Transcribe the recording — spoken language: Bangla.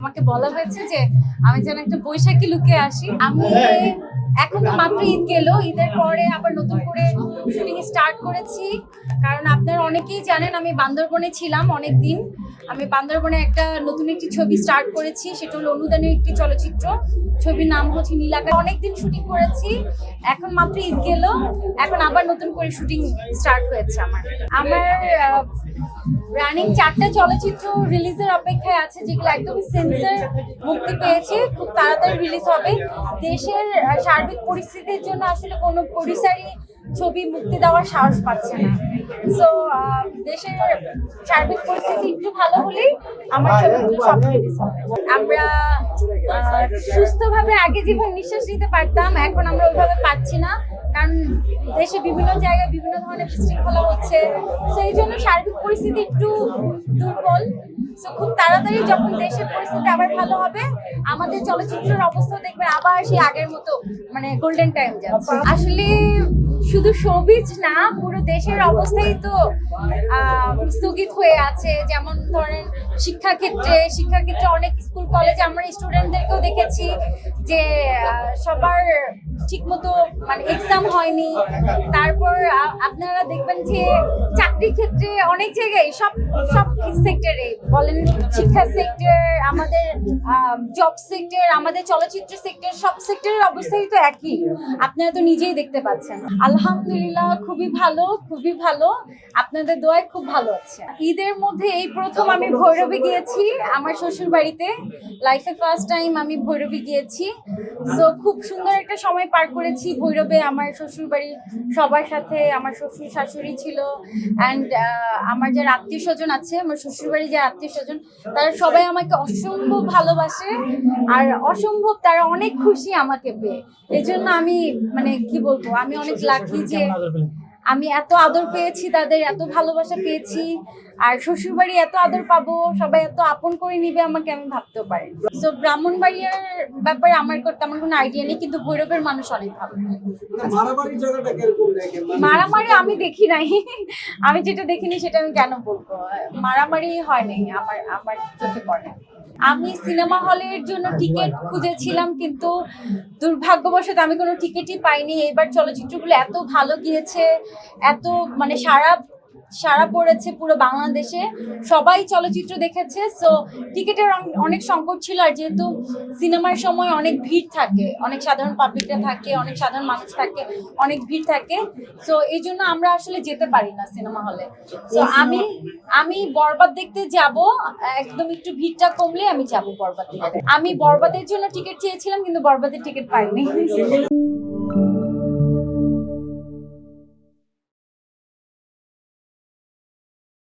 আমাকে বলা হয়েছে যে আমি যেন একটা বৈশাখী লুকে আসি। আমি এখন তো মাত্র ঈদ গেল, ঈদের পরে আবার নতুন করে শুটিং স্টার্ট করেছি। কারণ আপনারা অনেকেই জানেন আমি বান্দরবনে ছিলাম অনেক দিন। আমি বান্দরবনে একটা নতুন একটি ছবি স্টার্ট করেছি, সেটা হলো অনুদানের একটি চলচ্চিত্র। ছবির নাম হচ্ছে নীলাকাশ। অনেকদিন শুটিং করেছি, এখন মাত্র ঈদ গেল, এখন আবার নতুন করে শুটিং স্টার্ট হয়েছে। আমার রানিং 4টা চলচ্চিত্র রিলিজের অপেক্ষায় আছে, যেগুলো একদমই সেন্সর মুক্তি পেয়েছে, খুব তাড়াতাড়ি রিলিজ হবে। দেশের সার্বিক পরিস্থিতির জন্য আসলে কোনো প্রডিউসারই ছবি মুক্তি দেওয়ার সাহস পাচ্ছে না। সো দেশের সার্বিক পরিস্থিতি একটু ভালো হলেই আমার ছবিগুলো সব রিলিজ হবে। আমরা সুস্থভাবে আগে যেভাবে নিঃশ্বাস নিতে পারতাম, এখন আমরা ওইভাবে পাচ্ছি না, কারণ দেশে বিভিন্ন জায়গায় বিভিন্ন ধরনের বিশৃঙ্খলা হচ্ছে। তো এই জন্য সার্বিক পরিস্থিতি একটু দুর্বল। তো খুব তাড়াতাড়ি যখন দেশের পরিস্থিতি আবার ভালো হবে, আমাদের চলচ্চিত্রের অবস্থা দেখবেন আবার সেই আগের মতো, মানে গোল্ডেন টাইম যাচ্ছে। আসলে শুধু শোবিজ না, পুরো দেশের অবস্থাই তো স্থগিত হয়ে আছে। যেমন ধরেন শিক্ষাক্ষেত্রে অনেক স্কুল কলেজে আমরা স্টুডেন্টদেরকেও দেখেছি যে সবার ঠিকমতো মানে এক্সাম হয়নি। তারপর আপনারা দেখবেন যে চাকরি ক্ষেত্রে অনেক জায়গায় সব সেক্টরে বলেন, শিক্ষা সেক্টর, আমাদের জব সেক্টর, আমাদের চলচ্চিত্র সেক্টর, সব সেক্টরের অবস্থাই তো একই। আপনারা তো নিজেই দেখতে পাচ্ছেন। আলহামদুলিল্লাহ, খুবই ভালো। আপনাদের দোয়ায় খুব ভালো আছে। ঈদের মধ্যে এই প্রথম আমি ভৈরবে গিয়েছি, আমার শ্বশুর বাড়িতে। লাইফে ফার্স্ট টাইম আমি ভৈরবে গিয়েছি। তো খুব সুন্দর একটা সময় পার করেছি ভৈরবে আমার শ্বশুর বাড়ির সবার সাথে। আমার শ্বশুর শাশুড়ি ছিল, অ্যান্ড আমার যারা আত্মীয় স্বজন আছে, আমার শ্বশুর বাড়ির যারা আত্মীয় স্বজন, তারা সবাই আমাকে অসম্ভব ভালোবাসে, আর অসম্ভব তারা অনেক খুশি আমাকে পেয়ে। এই জন্য আমি মানে কি বলবো, আমি অনেক লাকি যে আমি এত আদর পেয়েছি, তাদের এত ভালোবাসা পেয়েছি। আর শ্বশুরবাড়ি এত আদর পাবো, সবাই এত আপন করে নিবে আমাকে, আমি ভাবতেও পারি। তো ব্রাহ্মণবাড়িয়ার ব্যাপারে আমার তেমন কোনো আইডিয়া নেই, কিন্তু ভৈরবের মানুষ অনেক ভালো। মারামারি আমি দেখি নাই, আমি যেটা দেখিনি সেটা আমি কেন বলবো। মারামারি হয় নাই আমার চোখে পড়ে। আমি সিনেমা হলের জন্য টিকিট খুঁজেছিলাম, কিন্তু দুর্ভাগ্যবশত আমি কোনো টিকিটই পাইনি। এবার চলচ্চিত্রগুলো এত ভালো গিয়েছে, এত মানে সারা পড়েছে পুরো বাংলাদেশে, সবাই চলচ্চিত্র দেখেছে। সো টিকিটের অনেক সংকট ছিল। আর যেহেতু সিনেমার সময় অনেক ভিড় থাকে, অনেক সাধারণ পাবলিকরা থাকে, অনেক সাধারণ মানুষ থাকে, অনেক ভিড় থাকে। সো এই জন্য আমরা আসলে যেতে পারি না সিনেমা হলে। সো আমি বরবাদ দেখতে যাব, একদম একটু ভিড়টা কমলে আমি যাব বরবাদ দেখতে। আমি বরবাদের জন্য টিকিট চেয়েছিলাম, কিন্তু বরবাদের টিকিট পাইনি।